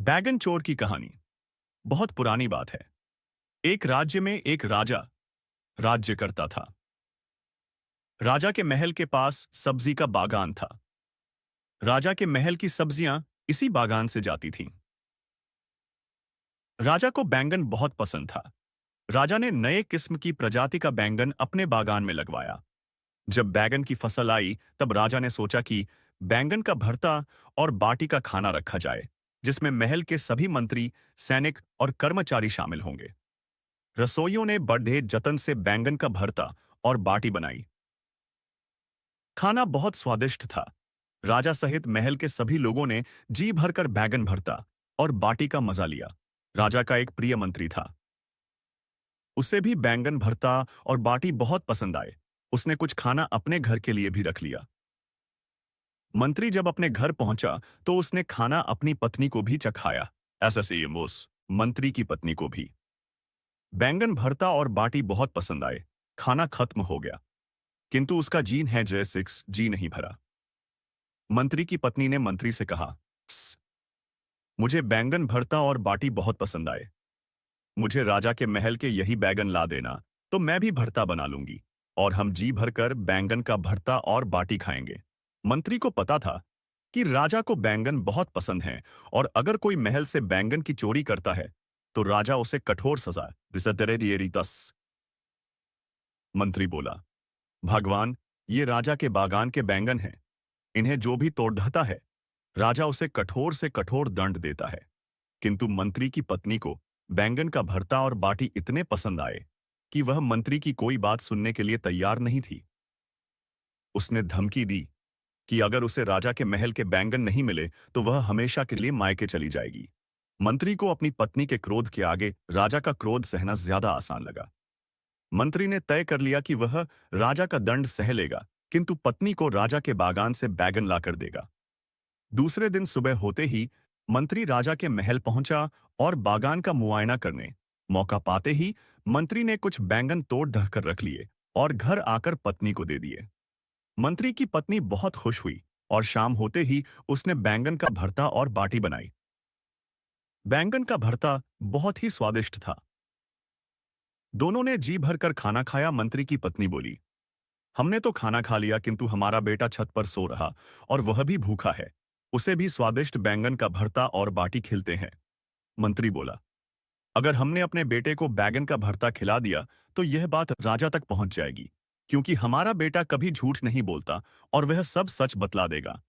बैगन चोर की कहानी बहुत पुरानी बात है। एक राज्य में एक राजा राज्य करता था। राजा के महल के पास सब्जी का बागान था। राजा के महल की सब्जियां इसी बागान से जाती थीं। राजा को बैंगन बहुत पसंद था। राजा ने नए किस्म की प्रजाति का बैंगन अपने बागान में लगवाया। जब बैंगन की फसल आई, तब राजा ने सोचा कि बैंगन का भरता और बाटी का खाना रखा जाए, जिसमें महल के सभी मंत्री, सैनिक और कर्मचारी शामिल होंगे। रसोइयों ने बड़े जतन से बैंगन का भरता और बाटी बनाई। खाना बहुत स्वादिष्ट था। राजा सहित महल के सभी लोगों ने जी भरकर बैंगन भरता और बाटी का मजा लिया। राजा का एक प्रिय मंत्री था। उसे भी बैंगन भरता और बाटी बहुत पसंद आए। उसने कुछ खाना अपने घर के लिए भी रख लिया। मंत्री जब अपने घर पहुंचा तो उसने खाना अपनी पत्नी को भी चखाया। ऐसा से ये मंत्री की पत्नी को भी बैंगन भरता और बाटी बहुत पसंद आए। खाना खत्म हो गया, किंतु उसका जीन है जय सिक्स जी नहीं भरा। मंत्री की पत्नी ने मंत्री से कहा, "स्स, मुझे बैंगन भरता और बाटी बहुत पसंद आए। मुझे राजा के महल के यही बैंगन ला देना, तो मैं भी भरता बना लूंगी और हम जी भरकर बैंगन का भरता और बाटी खाएंगे।" मंत्री को पता था कि राजा को बैंगन बहुत पसंद है और अगर कोई महल से बैंगन की चोरी करता है तो राजा उसे कठोर सजा दस। मंत्री बोला, भगवान, ये राजा के बागान के बैंगन हैं। इन्हें जो भी तोड़ ढाता है, राजा उसे कठोर से कठोर दंड देता है। किंतु मंत्री की पत्नी को बैंगन का भरता और बाटी इतने पसंद आए कि वह मंत्री की कोई बात सुनने के लिए तैयार नहीं थी। उसने धमकी दी कि अगर उसे राजा के महल के बैंगन नहीं मिले तो वह हमेशा के लिए मायके चली जाएगी। मंत्री को अपनी पत्नी के क्रोध के आगे राजा का क्रोध सहना ज्यादा आसान लगा। मंत्री ने तय कर लिया कि वह राजा का दंड सह लेगा, किंतु पत्नी को राजा के बागान से बैगन लाकर देगा। दूसरे दिन सुबह होते ही मंत्री राजा के महल पहुंचा और बागान का मुआयना करने। मौका पाते ही मंत्री ने कुछ बैंगन तोड़ ढक कर रख लिए और घर आकर पत्नी को दे दिए। मंत्री की पत्नी बहुत खुश हुई और शाम होते ही उसने बैंगन का भरता और बाटी बनाई। बैंगन का भरता बहुत ही स्वादिष्ट था। दोनों ने जी भरकर खाना खाया। मंत्री की पत्नी बोली, हमने तो खाना खा लिया, किंतु हमारा बेटा छत पर सो रहा और वह भी भूखा है। उसे भी स्वादिष्ट बैंगन का भरता और बाटी खिलते हैं। मंत्री बोला, अगर हमने अपने बेटे को बैंगन का भरता खिला दिया तो यह बात राजा तक पहुंच जाएगी, क्योंकि हमारा बेटा कभी झूठ नहीं बोलता और वह सब सच बतला देगा।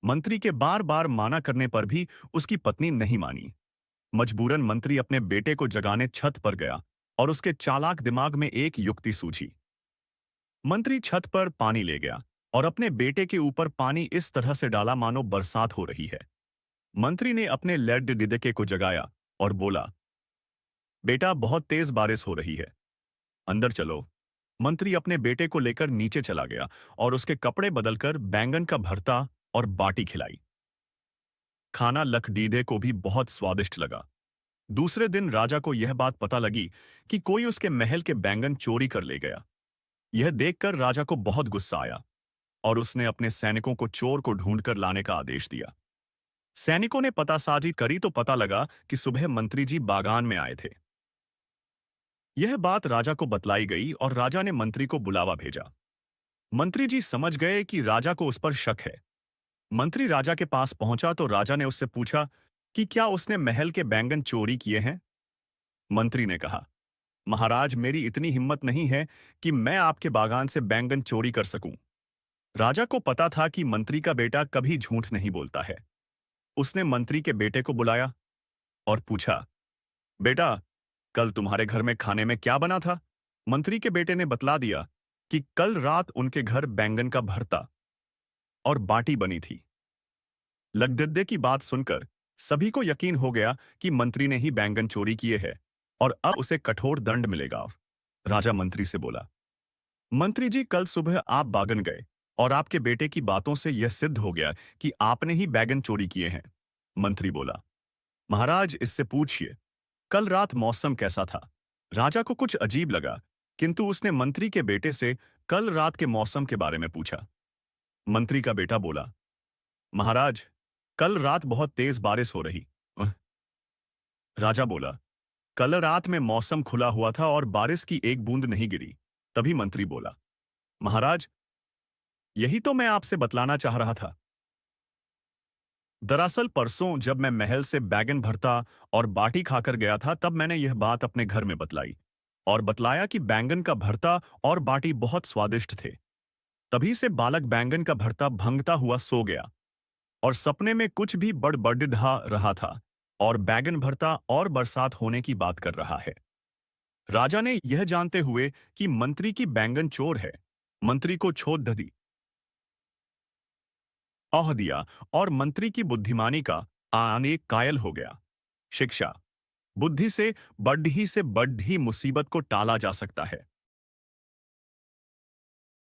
मंत्री के बार बार माना करने पर भी उसकी पत्नी नहीं मानी। मजबूरन मंत्री अपने बेटे को जगाने छत पर गया और उसके चालाक दिमाग में एक युक्ति सूझी। मंत्री छत पर पानी ले गया और अपने बेटे के ऊपर पानी इस तरह से डाला मानो बरसात हो रही है। मंत्री ने अपने लेड डिदके को जगाया और बोला, बेटा, बहुत तेज बारिश हो रही है, अंदर चलो। मंत्री अपने बेटे को लेकर नीचे चला गया और उसके कपड़े बदलकर बैंगन का भरता और बाटी खिलाई। खाना लखडीदे को भी बहुत स्वादिष्ट लगा। दूसरे दिन राजा को यह बात पता लगी कि कोई उसके महल के बैंगन चोरी कर ले गया। यह देखकर राजा को बहुत गुस्सा आया और उसने अपने सैनिकों को चोर को ढूंढकर लाने का आदेश दिया। सैनिकों ने पतासाजी करी तो पता लगा कि सुबह मंत्री जी बागान में आए थे। यह बात राजा को बतलाई गई और राजा ने मंत्री को बुलावा भेजा। मंत्री जी समझ गए कि राजा को उस पर शक है। मंत्री राजा के पास पहुंचा तो राजा ने उससे पूछा कि क्या उसने महल के बैंगन चोरी किए हैं। मंत्री ने कहा, महाराज, मेरी इतनी हिम्मत नहीं है कि मैं आपके बागान से बैंगन चोरी कर सकूं। राजा को पता था कि मंत्री का बेटा कभी झूठ नहीं बोलता है। उसने मंत्री के बेटे को बुलाया और पूछा, बेटा, कल तुम्हारे घर में खाने में क्या बना था। मंत्री के बेटे ने बतला दिया कि कल रात उनके घर बैंगन का भरता और बाटी बनी थी। लगदद्दे की बात सुनकर सभी को यकीन हो गया कि मंत्री ने ही बैंगन चोरी किए हैं और अब उसे कठोर दंड मिलेगा। राजा मंत्री से बोला, मंत्री जी, कल सुबह आप बागन गए और आपके बेटे की बातों से यह सिद्ध हो गया कि आपने ही बैंगन चोरी किए हैं। मंत्री बोला, महाराज, इससे पूछिए कल रात मौसम कैसा था। राजा को कुछ अजीब लगा, किंतु उसने मंत्री के बेटे से कल रात के मौसम के बारे में पूछा। मंत्री का बेटा बोला, महाराज, कल रात बहुत तेज बारिश हो रही। राजा बोला, कल रात में मौसम खुला हुआ था और बारिश की एक बूंद नहीं गिरी। तभी मंत्री बोला, महाराज, यही तो मैं आपसे बतलाना चाह रहा था। दरअसल परसों जब मैं महल से बैगन भरता और बाटी खाकर गया था, तब मैंने यह बात अपने घर में बतलाई और बतलाया कि बैंगन का भरता और बाटी बहुत स्वादिष्ट थे। तभी से बालक बैंगन का भरता भंगता हुआ सो गया और सपने में कुछ भी बड़बड़िढ़ा रहा था और बैगन भरता और बरसात होने की बात कर रहा है। राजा ने यह जानते हुए कि मंत्री की बैंगन चोर है, मंत्री को छोड़ दी आह दिया और मंत्री की बुद्धिमानी का आने कायल हो गया। शिक्षा, बुद्धि से बढ़ी मुसीबत को टाला जा सकता है।